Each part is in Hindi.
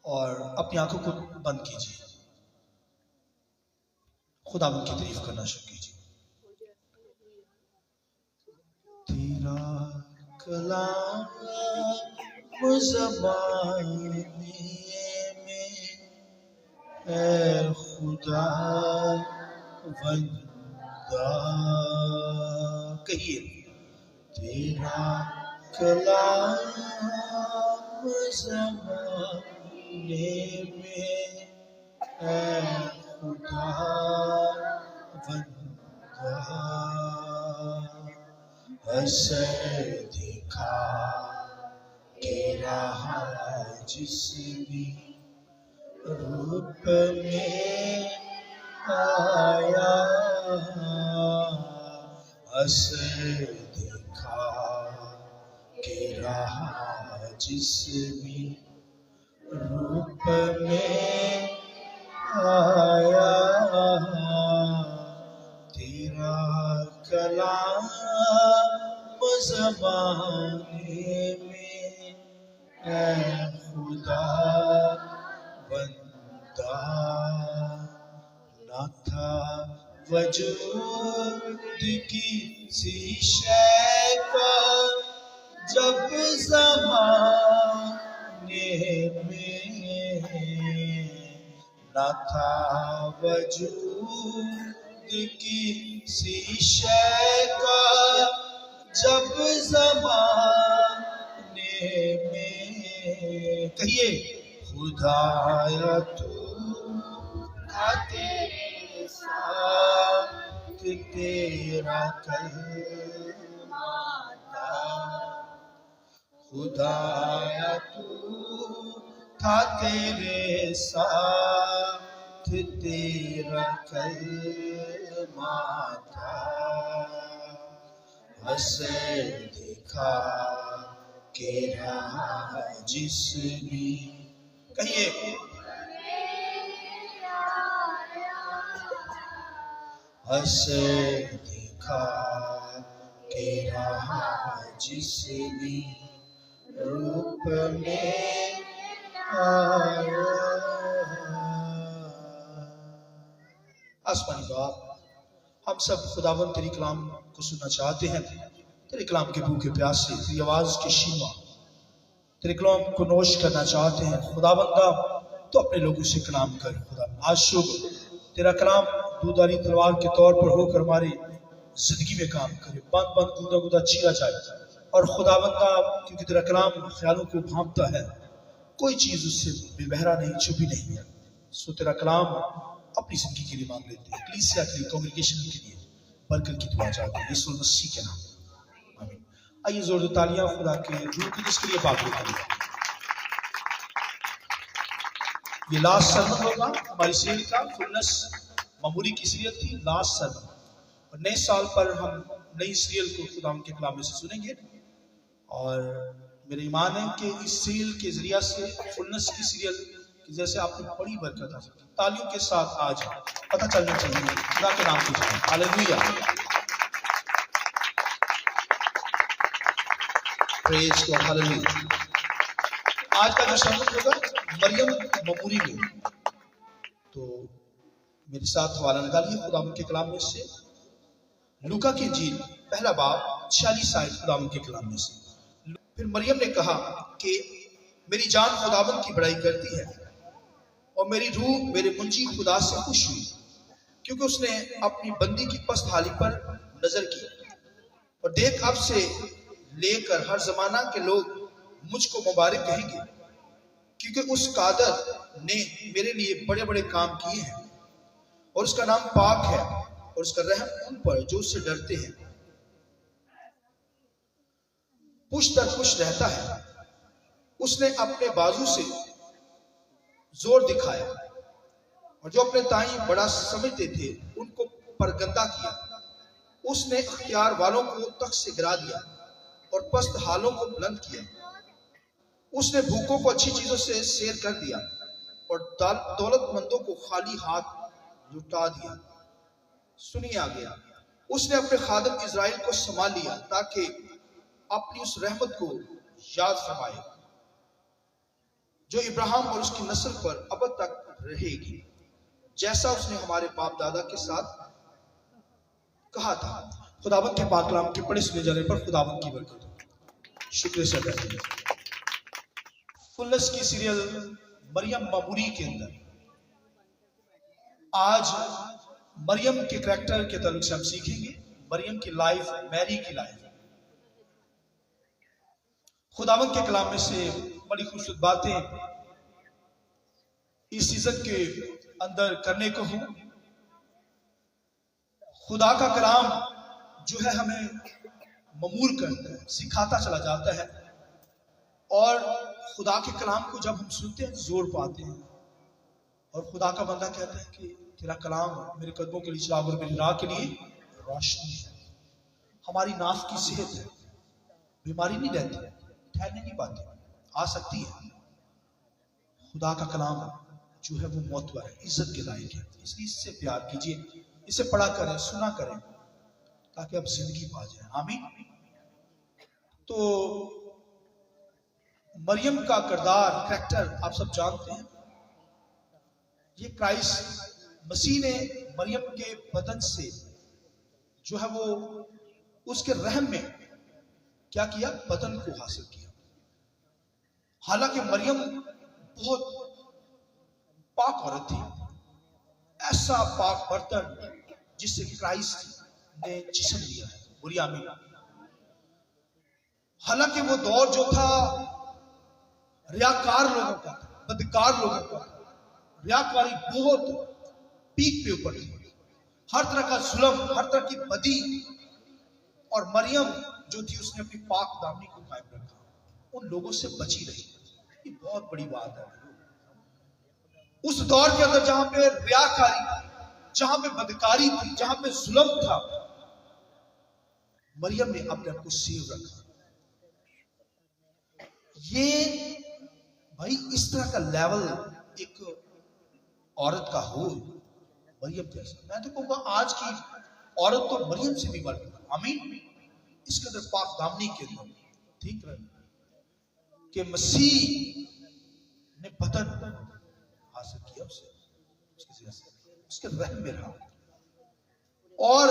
और अपनी आंखों को बंद कीजिए, खुदा की तारीफ करना शुरू कीजिए। तेरा कलाम ज़बानी में है खुदा वंदा, कहिए तेरा कलाम ज़बानी में है खुदा वंदा, असर दिखा के रहा जिस भी रूप में आया, असर दिखा के रहा जिस भी रूप में आया, तेरा कलाम ज़बानी में है खुदा बंदा, ना था वजूद किसी शय का जब ज़माने में, ना था वजूद किसी शय का जब ज़माने में, कहिए खुदाया तू था तेरे साथ तेरा कलमा था, खुदाया तू था तेरे साथ तेरा कलमा था, असर दिखा के रहा जिस भी, कहिए असर दिखा के रहा जिस भी रूप में आया। आसमानी बाप, हम सब खुदावन तेरी कलाम को सुनना चाहते हैं, तेरे कलाम के भूखे प्यास से, तेरी आवाज के शीमा तेरे कलाम को नोश करना चाहते हैं। खुदावंदा तो अपने लोगों से कलाम कर। खुदा आज शुभ तेरा कलाम दूधारी तलवार के तौर पर होकर हमारी जिंदगी में काम करे, बंद बंद गुदा गुदा छीला जाए। और खुदावंदा क्योंकि तेरा कलाम ख्यालों को भांपता है, कोई चीज उससे बेबहरा नहीं, छुपी नहीं है। सो तेरा कलाम अपनी जिंदगी के लिए मांग लेते हैं, कलीसिया के लिए, कांग्रेगेशन के लिए बरकत की दुआ चाहते हैं यीशु मसीह के नाम, आमीन। आइए जोरदार तालियां खुदा के रूह की जिसके लिए पाक करें। ये लास्ट सर्मन होगा हमारी सीरीज का, फुलनेस ममूरी की सीरियल थी लास्ट सर्मन, और नए साल पर हम नई सीरियल को खुदा के कलाम में से सुनेंगे। और मेरा ईमान है कि इस सीरियल के जरिया से, फुलनेस की सीरियल की जैसे आपको बड़ी बरकत आ सकती है। तालियों के साथ आज पता चलना चाहिए खुदा के नाम की जय, हालेलुया, प्रेज गॉड, हालेलुया। आज का जो सर्मन होगा मरियम ममूरी में, तो मेरे साथ हवाला निकालिए खुदा के कलाम में से, लूका की इंजील पहला बाब 46 आयत खुदा के कलाम में से। फिर मरियम ने कहा कि मेरी जान खुदावन की बड़ाई करती है और मेरी रूह मेरे मुंजी खुदा से खुश हुई, क्योंकि उसने अपनी बंदी की पस्त हाली पर नजर की। और देख, अब से लेकर हर जमाना के लोग मुझको मुबारक कहेंगे, क्योंकि उस कादर ने मेरे लिए बड़े बड़े काम किए हैं, और उसका नाम पाक है, और उसका रहम उन पर जो उससे डरते हैं पुष्ट दर पुष्ट रहता है। उसने अपने बाजू से जोर दिखाया, और जो अपने ताई बड़ा समझते थे उनको परगंदा किया। उसने अख्तियार वालों को तख्त से गिरा दिया और पस्त हालों को बुलंद किया। उसने भूखों को अच्छी चीजों से सैर कर दिया और दौलतमंदों को खाली हाथ लुटा दिया। सुनिए आगे, उसने अपने खादम इज़राइल को संभाल लिया ताकि अपनी उस रहमत को याद फरमाए जो इब्राहिम और उसकी नस्ल पर अब तक रहेगी, जैसा उसने हमारे बाप दादा के साथ कहा था। खुदावंद के पाक कलाम के पढ़े सुने जाने पर खुदावंद की बरकत। शुक्र से बैठे फुलनेस की सीरियल मरियम ममूरी के अंदर आज मरियम के करैक्टर के ताल्लुक से हम सीखेंगे, मरियम की लाइफ, मैरी की लाइफ। खुदावंद के कलाम में से बड़ी खूबसूरत बातें इस सीजन के अंदर करने को हूं। खुदा का कलाम जो है हमें ममूर करता है, सिखाता चला जाता है, और खुदा के कलाम को जब हम सुनते हैं जोर पाते हैं। और खुदा का बंदा कहता है कि तेरा कलाम मेरे कदमों के लिए चिराग और मेरी राह के लिए रोशनी है। हमारी नाफ की सेहत है, बीमारी नहीं रहती, ठहरने की बात आ सकती है। खुदा का कलाम जो है वो मोतबर है, इज्जत के लायक है, इसलिए इससे प्यार कीजिए, इसे पढ़ा करें, सुना करें, ताकि आप जिंदगी पा जाए। आमीन। तो मरियम का किरदार, करैक्टर आप सब जानते हैं। ये क्राइस्ट मसीह ने मरियम के बदन से जो है वो उसके रहम में क्या किया, बदन को हासिल किया। हालांकि मरियम बहुत पाक औरत थी, ऐसा पाक बर्तन जिससे क्राइस्ट ने जिस्म लिया है। बुरी आमीन। हालांकि वो दौर जो था रियाकार लोगों का, बदकार लोगों का, रियाकारी बहुत पीक पे ऊपर थी, हर तरह का जुल्म, हर तरह की बदी। और मरियम जो थी उसने अपनी पाक दामनी को कायम रखा, उन लोगों से बची रही। ये बहुत बड़ी बात है। उस दौर के अंदर जहां पे रियाकारी, जहां पे बदकारी थी, जहां पे जुल्म था, मरियम ने अपने आप को सेव रखा। ये भाई इस तरह का लेवल एक औरत का हो, मरियम जैसा। मैं तो कहूंगा आज की औरत तो मरियम से भी बढ़ गई। आमीन। इसके अंदर पाक दामनी के अंदर ठीक रहे कि मसीह ने बदन हासिल किया, उसके रहम में रहा। और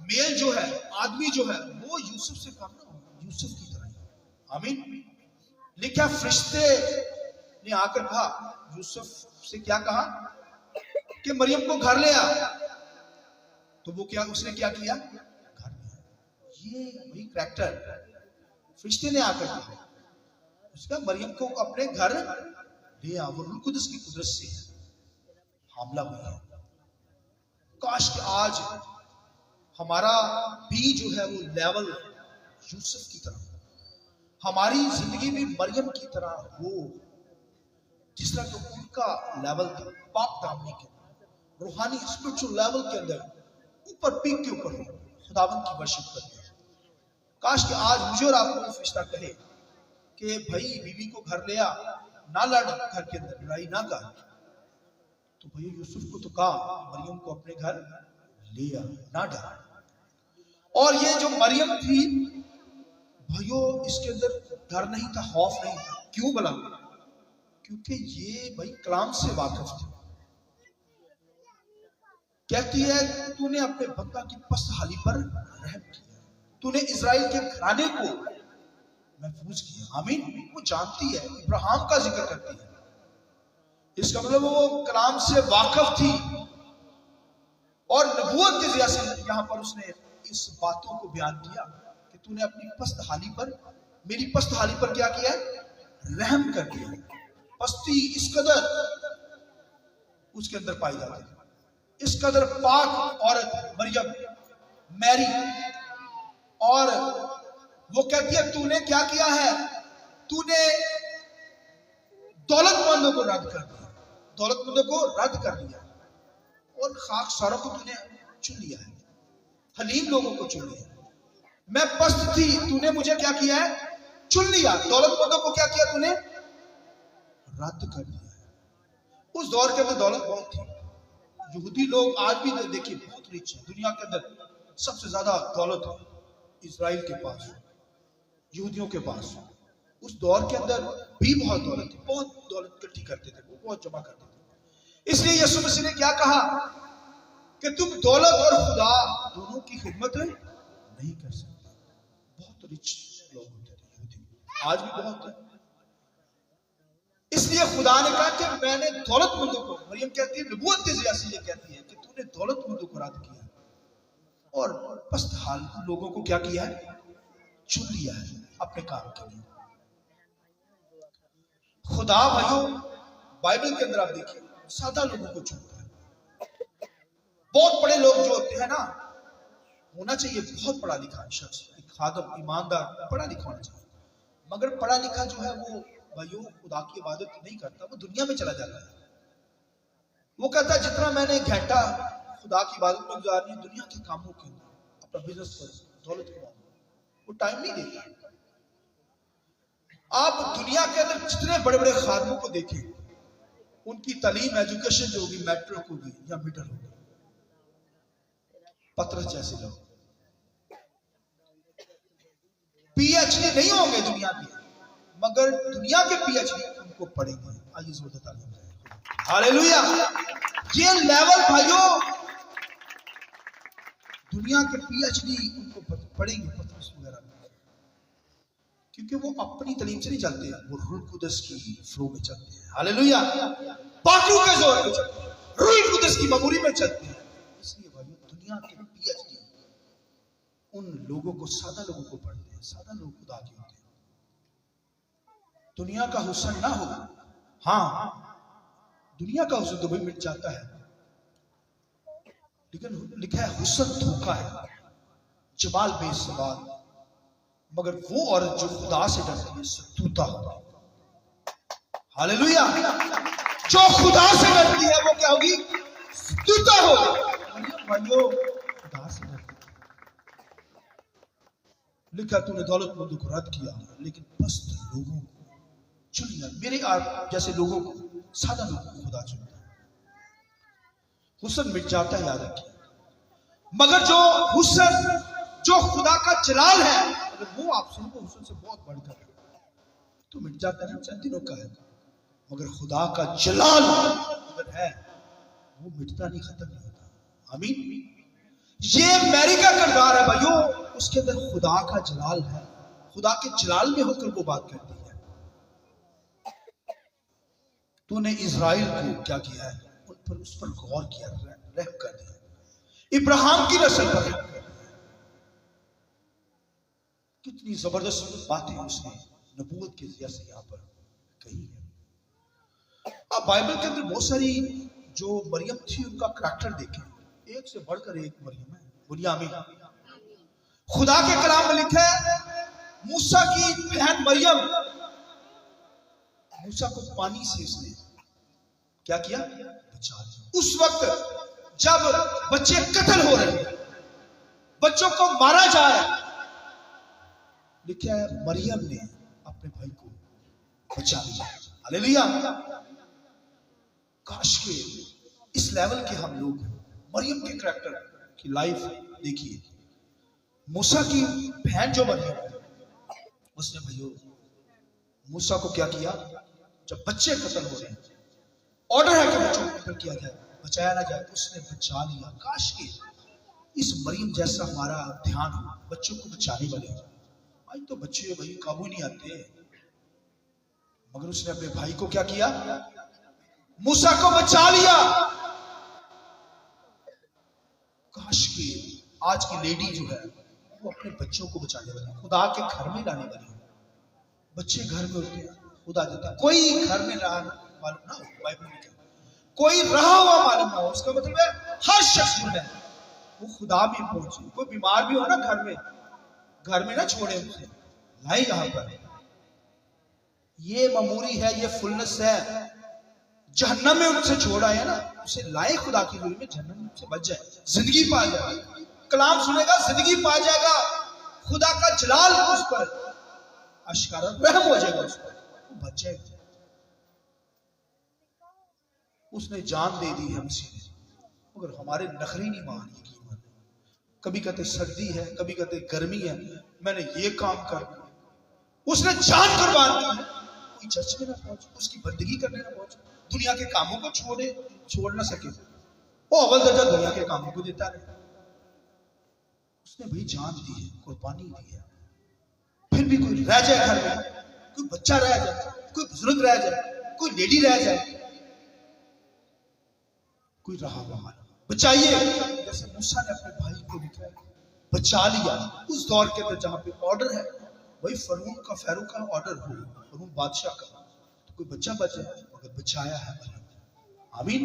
मेल जो है, आदमी जो है, वो यूसुफ से कम ना हो, यूसुफ की तरह। आमीन। लिखा फरिश्ते ने आकर कहा, यूसुफ से क्या कहा कि मरियम को घर ले आ। तो वो क्या, उसने क्या किया, घर ले। ये वही करैक्टर फरिश्ते ने आकर कहा, उसका मरियम को अपने घर ले आ। वो रूह कुदस की कुदरत से हमला हुआ है। काश कि आज हमारा भी जो है वो लेवल यूसुफ की तरह, हमारी जिंदगी भी मरियम की तरह हो, जिस तरह का उनका लेवल था पाक दामनी के, रूहानी स्पिरिचुअल लेवल के अंदर, ऊपर पीक के ऊपर हो, खुदावंद की वर्शिप करते। काश कि आज मुझे और आपको फरिश्ता कहे कि भाई बीवी को घर ले आ, ना लड़, घर के अंदर लड़ाई ना कर। तो भाई यूसुफ को तो कहा मरियम को अपने घर ले आ, ना डर। और ये जो मरियम थी भाइयों, इसके अंदर डर नहीं था, खौफ नहीं था। क्यों भला? क्योंकि ये भाई कलाम से वाकिफ थी। कहती है तूने अपने बंदा की पस्तहाली पर रहम किया, तूने इजराइल के घराने को महफूज किया। आमीन। वो जानती है, इब्राहिम का जिक्र करती है, इसका मतलब वो कलाम से वाकिफ थी। और नबूवत के जरिए से यहां पर उसने इस बातों को बयान किया कि तूने अपनी पस्तहाली पर, मेरी पस्तहाली पर क्या किया, रहम कर दिया। पस्ती इस कदर उसके अंदर पाई जाती है, इस कदर पाक औरत मरियम, मैरी। और वो कहती है तूने क्या किया है, तूने दौलतमंदों को रद्द कर दिया, दौलतमंदों को रद्द कर दिया, और खाकसारों को तूने चुन लिया है, हलीम लोगों को चुन लिया। मैं पस्त थी, तूने मुझे क्या किया है, चुन लिया। दौलतमंदों को क्या किया, तूने रद्द कर दिया है। उस दौर के अंदर दौलत बहुत थी। यहूदी लोग आज भी देखिए बहुत रिच है, दुनिया के अंदर सबसे ज्यादा दौलत है इजराइल के पास, यहूदियों के पास। उस दौर के अंदर भी बहुत दौलत थी, बहुत दौलत इकट्ठी करते थे, वो बहुत जमा करते थे। इसलिए यीशु मसीह ने क्या कहा कि तुम दौलत और खुदा दोनों की खिदमत नहीं कर सकते। बहुत रिच लोग होते थे यहूदी, आज भी बहुत है। इसलिए खुदा ने कहा कि मैंने दौलतमंदों को, मरियम कहती है, नबूवत के ज़रिए से ये कहती है कि तूने दौलतमंदों को रद्द किया और पस्त हाल लोगों को क्या किया है, चुन लिया है अपने काम के लिए। खुदा भाइयों बाइबल के अंदर आप देखिए सादा लोगों को चुनता है। बहुत बड़े लोग जो होते हैं ना, होना चाहिए बहुत पढ़ा लिखा शख्स, एक खादम, ईमानदार, पढ़ा लिखा होना चाहिए, मगर पढ़ा लिखा जो है वो भाइयों खुदा की इबादत नहीं करता, वो दुनिया में चला जाता है। वो कहता है जितना मैंने घंटा खुदा की इबादत में गुजारनी है दुनिया के कामों के अंदर, अपना बिजनेस पर, दौलत कमाऊंगा, वो टाइम नहीं देता। आप दुनिया के अंदर जितने बड़े बड़े खादमों को देखें, उनकी तालीम, एजुकेशन जो होगी मैट्रिक होगी या मिडल होगी। पतरस जैसे लोग पीएचडी नहीं होंगे दुनिया के, मगर दुनिया के पीएचडी उनको पढ़ेंगे। आइए जोरदार तालियां बजाएं, हालेलुया। ये लेवल भाइयों, दुनिया के पीएचडी उनको पढ़ेंगे पतरस वगैरह, क्योंकि वो अपनी तालीम से नहीं चलते, वो रूह कुदस की फ्लो में चलते हैं। हालेलुया, पाकू के जोर पे चलते हैं, रूह कुदस की ममूरी में चलते हैं। इसलिए भाइयों दुनिया के पीएचडी उन लोगों को, सादा लोगों को पढ़ते हैं। सादा लोग खुदा के होते हैं। दुनिया का हुस्न ना हो, हाँ दुनिया का हुस्न तो भाई मिट जाता है, लेकिन लिखा है हुस्न धोखा है, जमाल बेसवाल, मगर वो औरत जो खुदा से डरती है सतूता होती है। हालेलुया, जो खुदा से डरती है वो क्या होगी, सतूता होगी। भाइयों खुदा से डरती है। लिखा तूने दौलतमंदों को रद्द किया, लेकिन पस्त लोगों को चुन लिया। मेरे आप जैसे लोगों को, सादा लोगों को खुदा चुनता है। हुस्न मिट जाता है, याद रखिए, मगर जो हुस्न, जो खुदा का जलाल है, अगर वो आप सुनो हुस्न से बहुत बढ़कर तो मिट जाता है, चंद दिनों का है, मगर खुदा का जलाल अगर है वो मिटता नहीं, खत्म नहीं होता। आमीन। ये मैरी का किरदार है भाइयों, उसके अंदर खुदा का जलाल है, खुदा के जलाल में होकर वो बात करती है। तूने इज़राइल को क्या किया है, उन पर, उस पर गौर किया, रहम कर दिया, इब्राहिम की नस्ल पर रहम कर दिया। कितनी जबरदस्त बातें उसने नबूवत के जरिए से यहाँ पर कही है। आप बाइबल के अंदर बहुत सारी जो मरियम थी उनका करैक्टर देखें, एक से बढ़कर एक मरियम है। बुनियामीन, खुदा के कलाम में लिखा है मूसा की बहन मरियम, मूसा को पानी से इसने क्या किया, बचा लिया। उस वक्त जब बच्चे कत्ल हो रहे हैं, बच्चों को मारा जा रहा है, लिखा है मरियम ने अपने भाई को बचा लिया। हालेलुया। काश के इस लेवल के हम लोग मरियम के करैक्टर की लाइफ देखिए। मूसा की बहन जो मरियम, उसने भाइयों मूसा को क्या किया, जब बच्चे कत्ल हो रहे हैं, ऑर्डर है कि बच्चों को कत्ल किया जाए, बचाया ना जाए, उसने बचा लिया। काश के इस मरियम जैसा हमारा ध्यान हो, बच्चों को बचाने वाले। आज तो बच्चे भाई काबू नहीं आते, मगर उसने अपने भाई को क्या किया, मूसा को बचा लिया। काश की आज की लेडी जो है वो अपने बच्चों को बचाने वाली, खुदा के घर में लाने वाली। बच्चे घर में होते हैं, खुदा देता है। कोई घर में रहा मालूम ना हो, बाइबल में क्या, कोई रहा हुआ मालूम ना हो, उसका मतलब है हर शख्स जो है वो खुदा में पहुंचे। कोई बीमार भी हो ना घर में ना छोड़े, उसे लाए यहाँ पर। ये ममूरी है, ये फुलनेस है। जहन्नम में उनसे छोड़ा है ना, उसे लाए खुदा की दूरी में, जहन्नम से बच जाए, जिंदगी पा जाए, कलाम सुनेगा, जिंदगी पा जाएगा, खुदा का जलाल उस पर अश्कारा रहम हो जाएगा, उस पर वो बच जाएगा। उसने जान दे दी है मसीह ने, मगर हमारे नखरी नहीं मान, ये कीमत। कभी कहते सर्दी है, कभी कहते गर्मी है, मैंने ये काम करना। उसने जान कुर्बान की है, कोई चर्च में ना पहुंचे, उसकी बंदगी करने ना पहुंचे, दुनिया के कामों को छोड़ ना सके, वो अव्वल दर्जा दुनिया के कामों को देता रहे। उसने भाई जान दी है, कुर्बानी दी है, फिर भी कोई रह जाए घर में, कोई बच्चा रह जाए, कोई बुजुर्ग रह जाए, कोई लेडी रह जाए, कोई रहा वहां बचाइए। जैसे मूसा ने अपने भाई को लिखा, बचा लिया। उस दौर के अंदर जहां पे ऑर्डर है, वही फरून का फैरो का ऑर्डर हो, फरून बादशाह का, तो कोई बच्चा बचे, मगर बचाया है मरियम। आमीन।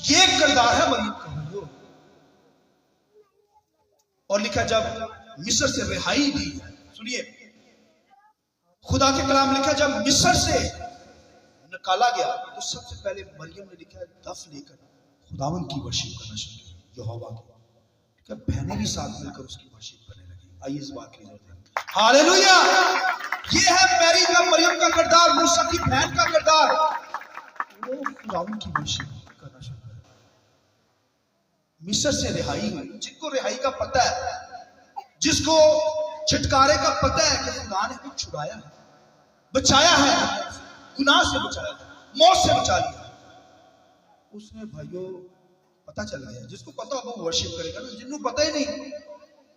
ये किरदार है मरियम का। और लिखा जब मिस्र से रिहाई दी, सुनिए खुदा के कलाम लिखा जब मिस्र से निकाला गया तो सबसे पहले मरियम ने लिखा दफ लेकर खुदावन की वर्शिप करना शुरू की, यहोवा की। क्या बहनें भी साथ मिलकर उसकी वर्शिप करने लगी। आइए इस बात की जरूरत है। हालेलुया। ये है मैरी का, मरियम का किरदार, मूसा की बहन का किरदार। वो खुदावन की वर्शिप करना शुरू कर, मिस्र से रिहाई हुई। जिनको रिहाई का पता है, जिसको छुटकारे का पता है कि खुदा ने कुछ छुड़ाया है, बचाया है, गुनाह से बचाया है, मौत से बचा लिया, उसने भाइयों पता चल गया। जिसको पता हो वो वर्शिप करेगा ना। जिन्होंने पता ही नहीं,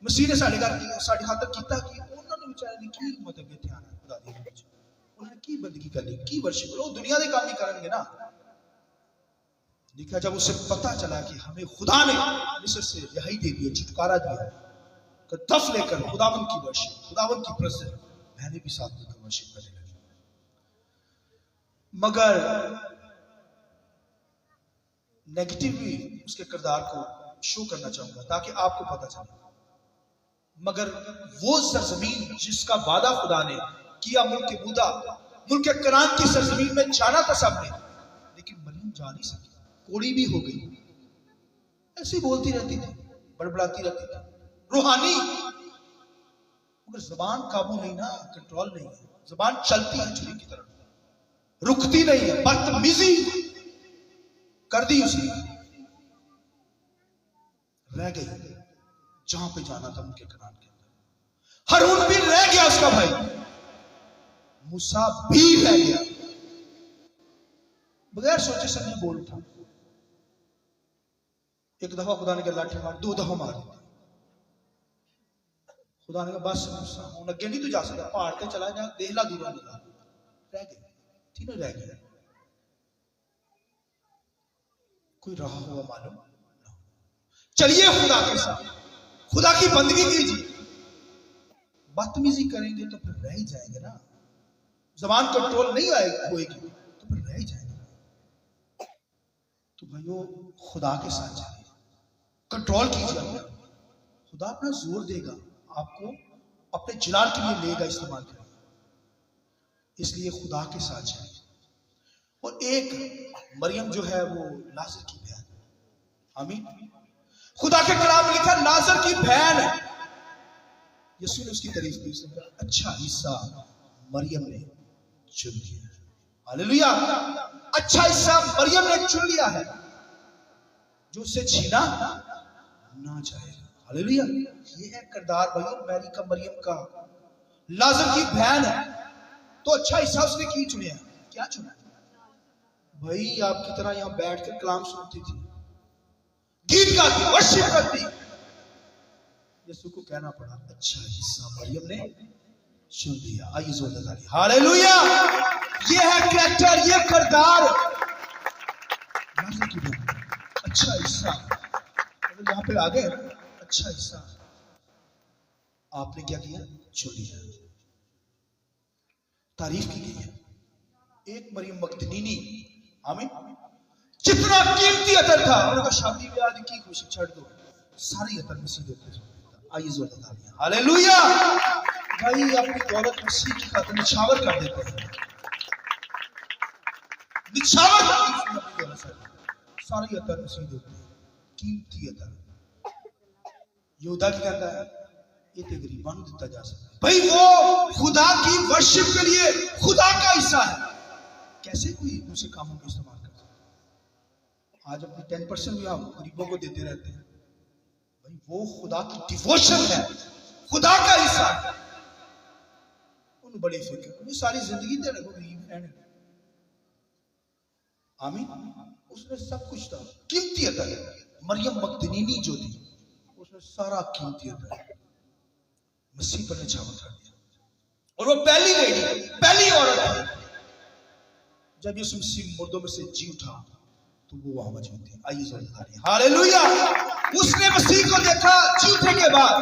मसीह ने साढ़े खातर किया कि उन्होंने बेचारे ने की मतलब ध्यान खुदा दी, उन्होंने की बंदगी कर ली, की वर्शिप करो, दुनिया के काम ही करेंगे ना। लिखा जब उसे पता चला कि हमें खुदा ने मिस्र से रिहाई दे दी, छुटकारा दिया, तो दफ लेकर खुदावन की वर्शिप, खुदावन की प्रेजेंस, बहनें भी साथ मिलकर वर्शिप करने लगी। मगर नेगेटिव भी उसके किरदार को शो करना चाहूंगा ताकि आपको पता चले। मगर वो सरजमीन जिसका वादा खुदा ने किया, मुल्क मूदा, मुल्क करान की सरजमीन में जाना था सबने, लेकिन मरियम जा नहीं सकी, कोड़ी भी हो गई, ऐसी बोलती रहती थी, बड़बड़ाती रहती थी, रूहानी, मगर जबान काबू नहीं ना, कंट्रोल नहीं है, जबान चलती है छुरी की तरह, रुकती नहीं है, बदतमीजी कर दी उसने, रह गई जहां पे जाना था उनके करान के अंदर। हारून भी रह गया, उसका भाई मूसा भी रह गया, बगैर सोचे समझे बोल उठा। एक दफा खुदा ने कहा लाठी मार, दो दफा मार दी। खुदा ने कहा बस मूसा हूं अगे नहीं तू जा सकता, पहाड़ पे चला जा, देख ला दूर निकाल। रह गए, तीनों रह गए। कोई रहा हुआ मालूम? चलिए खुदा के साथ, खुदा की बंदगी कीजिए। बदतमीजी करेंगे तो फिर रह ही जाएंगे ना, जबान कंट्रोल नहीं होएगी तो फिर रह ही जाएंगे। तो भाइयों खुदा के साथ चलिए, कंट्रोल कीजिए। खुदा अपना जोर देगा, आपको अपने जलाल के लिए लेगा, इस्तेमाल करेगा। इसलिए खुदा के साथ चलिए। और एक मरियम जो है वो नाज़र की बहन, आमीन। खुदा के कलाम लिखा नाज़र की बहन, यीशु ने उसकी तारीफ की, उसने कहा अच्छा हिस्सा मरियम ने चुन लिया। हालेलुया। अच्छा हिस्सा मरियम ने चुन लिया है जो उससे छीना ना जाएगा। हालेलुया। ये है किरदार भाई मैरी का, मरियम का, नाज़र की बहन है तो अच्छा हिस्सा उसने की चुनिया। क्या चुना भाई? आपकी तरह यहां बैठकर कलाम सुनती थी, गीत गाती, वर्शिप करती। यीशु को कहना पड़ा अच्छा हिस्सा मरियम ने चुन लिया। आइए जोरदार ताली। हालेलुया। ये है कैरेक्टर, ये किरदार की बहन। अच्छा हिस्सा यहां पे आ गए, अच्छा हिस्सा आपने क्या किया? चुन लिया। तारीफ की गई है। एक मरियम मगदलीनी, आमीन, जितना कीमती अतर था, उन्होंने कहा शादी ब्याह की खुशी छोड़ दो, सारी अतर मसीह देते हैं। आइए जोरदार तालियां। हालेलुया। भाई अपनी दौलत मसीह की खातिर निछावर कर देते हैं, निछावर कर देते हैं, सारी अतर मसीह देते हैं, कीमती अतर। यहूदा की कहता है ये तो गरीबां को दिता जा सकता है। भाई वो खुदा की वर्शिप के लिए खुदा का हिस्सा है, कैसे कोई दूसरे कामों में इस्तेमाल कर सकता है? आज अपनी 10% भी हम गरीबों को देते रहते हैं। भाई वो खुदा की डिवोशन है, खुदा का हिस्सा है। उन बड़ी फिक्र, सारी जिंदगी दे रहे गरीब रहने। आमीन। उसने सब कुछ था, कीमती अता। मरियम मगदलीनी जो थी उसने सारा कीमती अता मसीह पर निछावर कर दिया, और वो पहली लेडी, पहली औरत थी जब यीशु मसीह मुर्दों में से जी उठा तो वो वहां मौजूद थी। आइए जोरदार हालेलुया। उसने मसीह को देखा जी उठने के बाद।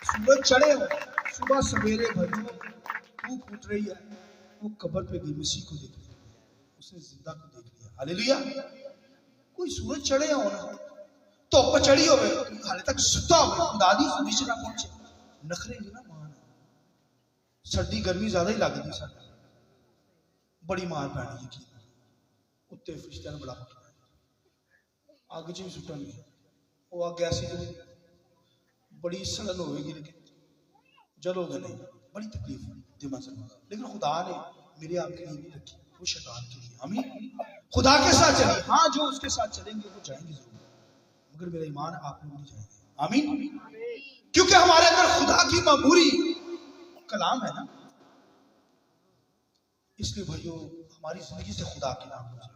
सूरज चढ़े हो, सुबह सवेरे भाइयों धूप फूट रही है, वो कब्र पे गई मसीह को देख लिया, उसने जिंदा को देख लिया। हालेलुया। कोई सूरज चढ़े हो ना, धुप चढ़ी हो, हाले तक सुता हो, खुदा दी नीचे ना पहुंचे, नखरे नहीं ना मान। सर्दी गर्मी ज्यादा ही लगती सा, बड़ी मार पैनी है उत्ते फरिश्तियां ने बड़ा पकड़ा अग च भी सुटनगे, वो अग ऐसी बड़ी सड़न होगी लेकिन जलोगे नहीं, बड़ी तकलीफ दिमाग से। लेकिन खुदा ने मेरे आपके लिए नहीं रखी, वो शैतान के लिए। हमें खुदा के साथ चलिए, हाँ जो उसके साथ चलेंगे वो जाएंगे जरूर, मगर मेरा ईमान आप लोग नहीं जाएंगे। आमीन। क्योंकि हमारे अंदर खुदा की ममूरी कलाम है ना, इसलिए भाइयों हमारी जिंदगी से खुदा के नाम हो।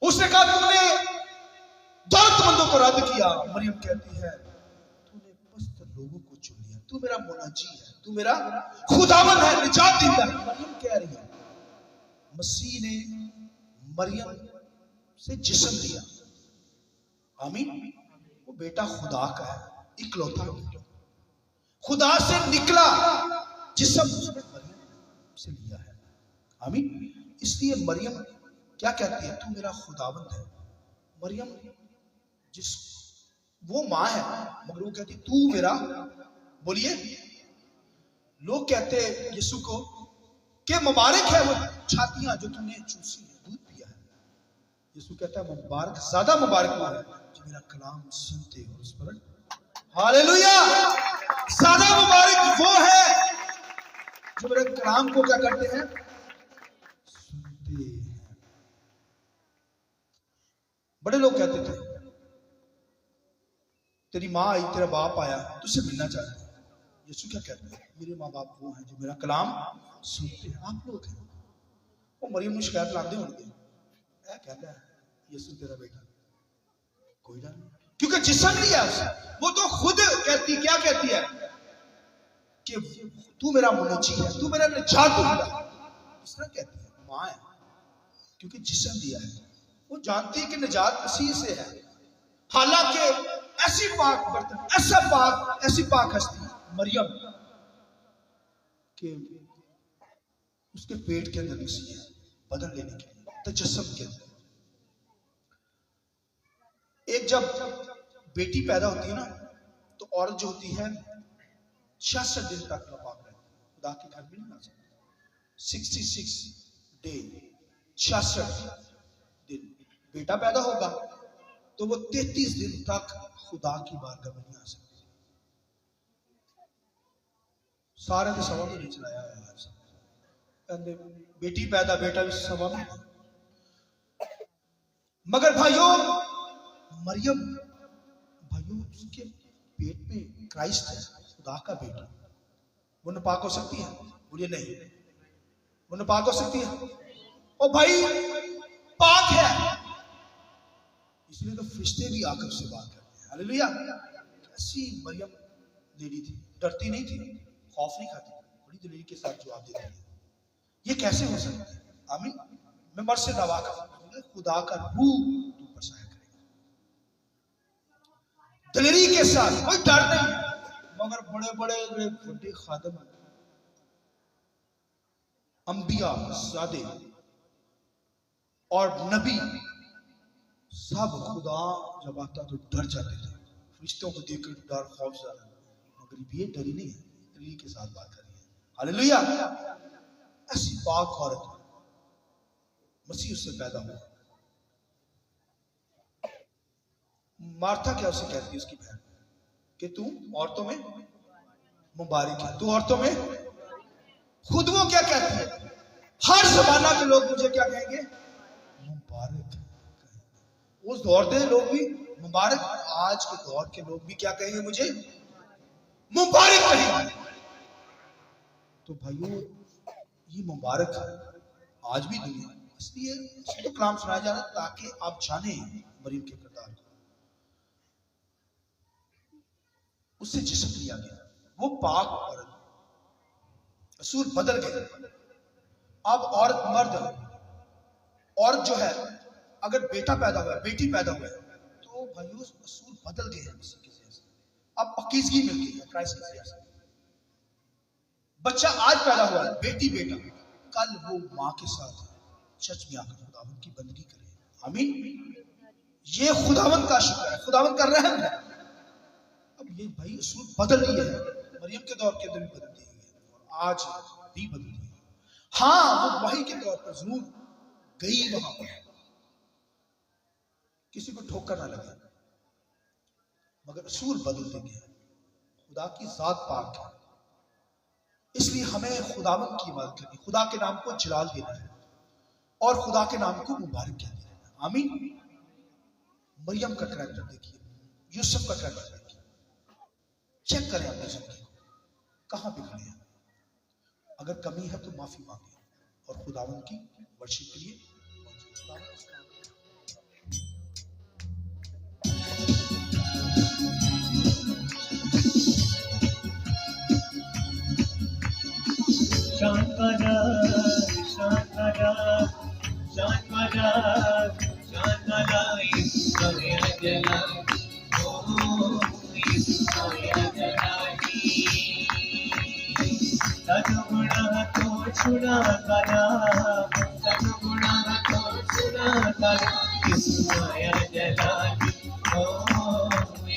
उसने कहा तूने दौलतमंदों को रद्द किया। मरियम कहती है तूने पस्त लोगों को चुन लिया, तू मेरा मुनाजी है, तू मेरा खुदावंद है, निजात देता है। मरियम कह रही है मसीह ने मरियम से जिस्म दिया। आमीन। वो बेटा खुदा का है, इकलौता बेटा, खुदा से निकला जिस्म उसने मरियम से लिया है। आमीन। इसलिए मरियम क्या कहती है, तू मेरा खुदावंद है। मरियम जिस वो माँ है, मगर वो कहती तू मेरा, बोलिए, लोग कहते यीशु को कि मुबारक है वो छातियां जो तूने चूसी है, दूध पिया है। यीशु कहता है मुबारक, ज्यादा मुबारक वो है जो मेरा कलाम सुनते हो उस पर। हालेलुया। ज्यादा मुबारक वो है जो मेरे कलाम को क्या करते हैं, सुनते हैं। बड़े लोग कहते थे तेरी माँ आई, तेरा बाप आया, तुझसे मिलना चाहते हैं। यीशु क्या कहते हैं, मेरे माँ बाप वो हैं जो मेरा कलाम सुनते हैं। आप लोग हैं वो मरियम ने शिकायत लाते होंगे, क्या कहता है यीशु तेरा बेटा, कोई डर नहीं, क्योंकि जिस्म लिया उसे। वो तो खुद कहती, क्या कहती है कि तू मेरा मुनजी है, तू मेरा निजात दूंगा, इस तरह कहती है। माँ है क्योंकि जिस्म दिया है, वो जानती है कि निजात मसीह से है। हालांकि ऐसी पाक बर्तन, ऐसा पाक, ऐसी पाक हस्ती मरियम के उसके पेट के अंदर मसीह है, बदल लेने के लिए, तजस्सुम के अंदर। एक जब बेटी पैदा होती है ना, तो औरत जो होती है 66 दिन तक नापाक रहती है, खुदा के घर में नहीं आ सकती। 66 डे, 66 दिन बेटा पैदा होगा तो वो 33 दिन तक खुदा की बारगाह में नहीं आ सकती। सारे तो सवा में नहीं चलाया है, बेटी पैदा, बेटा भी सवा में। मगर भाइयों मरियम, भाइयों उसके पेट में क्राइस्ट है, खुदा का बेटा, वो नापाक हो सकती है? बोलिए नहीं, वो नापाक हो सकती है? ओ भाई पाक है, इसलिए तो फरिश्ते भी आकर उससे बात करते हैं। हालेलुया। ऐसी मरियम लेडी थी, डरती नहीं थी, खौफ नहीं खाती, बड़ी दिलेरी के साथ जवाब देती है। ये कैसे हो सकता है? आमीन। मैं मर्द से दावा करता, खुदा का रूह तुम पर साया करेगा, दिलेरी के साथ, कोई डर नहीं। मगर बड़े बड़े बड़े खादम, अंबिया, सादे और नबी सब खुदा जब आता तो डर जाते थे, फरिश्तों को देखकर डर, खौफ ज्यादा। मगर ये डरी नहीं है, दिली के साथ बात कर रही है। हालेलुया। ऐसी पाक औरत मसीह उससे पैदा हुआ। मार्था क्या उसे कहती है उसकी बहन कि तू औरतों में मुबारक है, तू औरतों में। खुद वो क्या कहती है, हर जमाना के लोग मुझे क्या कहेंगे, मुबारक। उस दौर के लोग भी मुबारक, आज के दौर के लोग भी क्या कहेंगे, मुझे मुबारक कहेंगे। तो भाइयों ये मुबारक है आज भी दुनिया, इसलिए तो कलाम सुनाया जा रहा है ताकि आप जाने मरियम के किरदार को। उससे जिस्म लिया गया, वो पाक औरत, असूल बदल गए। अब औरत मर्द, औरत जो है अगर बेटा पैदा हुआ है, बेटी पैदा हुआ है, तो भाइयों असूल बदल गए हैं किसी के जैसे। अब पकीजगी मिल गई है क्राइस्ट के जैसे। बच्चा आज पैदा हुआ है, बेटी बेटा, कल वो माँ के साथ चर्च में आकर खुदावंद की बंदगी करे। आमीन। ये खुदावंद का शुक्र है, खुदावंद का रहम है। अब ये भाई असूल बदल रही है, मरियम के दौर के अंदर भी बदल दी है और आज भी बदल रही है। हाँ, वो वही के तौर पर जरूर गई वहां पर, किसी को ठोकर ना लगे, मगर असूल बदल देंगे। खुदा की जात पाक है, इसलिए हमें खुदावंद की इबादत करनी, खुदा के नाम को जलाल देना है और खुदा के नाम को मुबारक कहते हैं। आमीन। मरियम का करैक्टर देखिए, यूसुफ का करैक्टर देखिए, चेक करें अपनी जिंदगी को, कहां पे खड़े हैं। अगर कमी है तो माफी मांगे और खुदावंद की वर्शिप के लिए शांतरा शांतरा शांतरा शांतरा ईश्वरया जला ओ ईश्वरया जलानी सद्गुणा तो छुड़ा करा सद्गुणा तो छुड़ा करा ईश्वरया जलानी ओ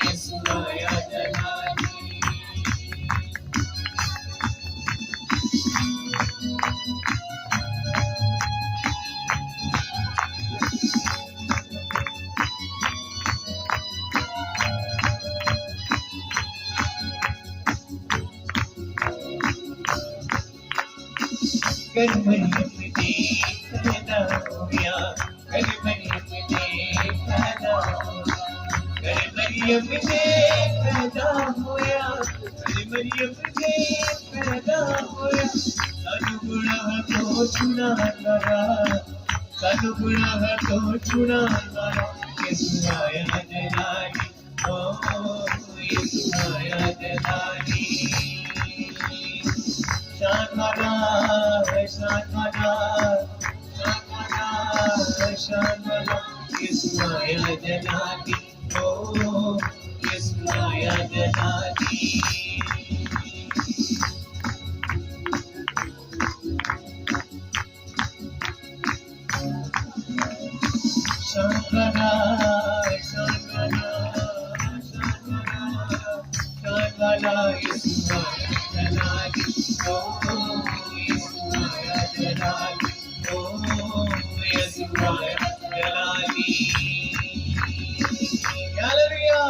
ईश्वरया जलानी कर मरियम ने पैदा होया, कर मरियम ने पैदा होया, कर मरियम ने पैदा होया, कर मरियम ने पैदा होया। सानू गुनाह तो छुड़ा करा, सानू गुनाह तो छुड़ा करा, यीशु आया जलाली ओ यीशु आया जलाली। शांतरा शांतरा शांतरा शांतरा यीशु आया जलाली ओ यीशु आया जलाली। शांतरा शांतरा शांतरा यीशु आया जलाली ओ यीशु आया जलाली ओ यीशु आया जलाली। हालेलुया।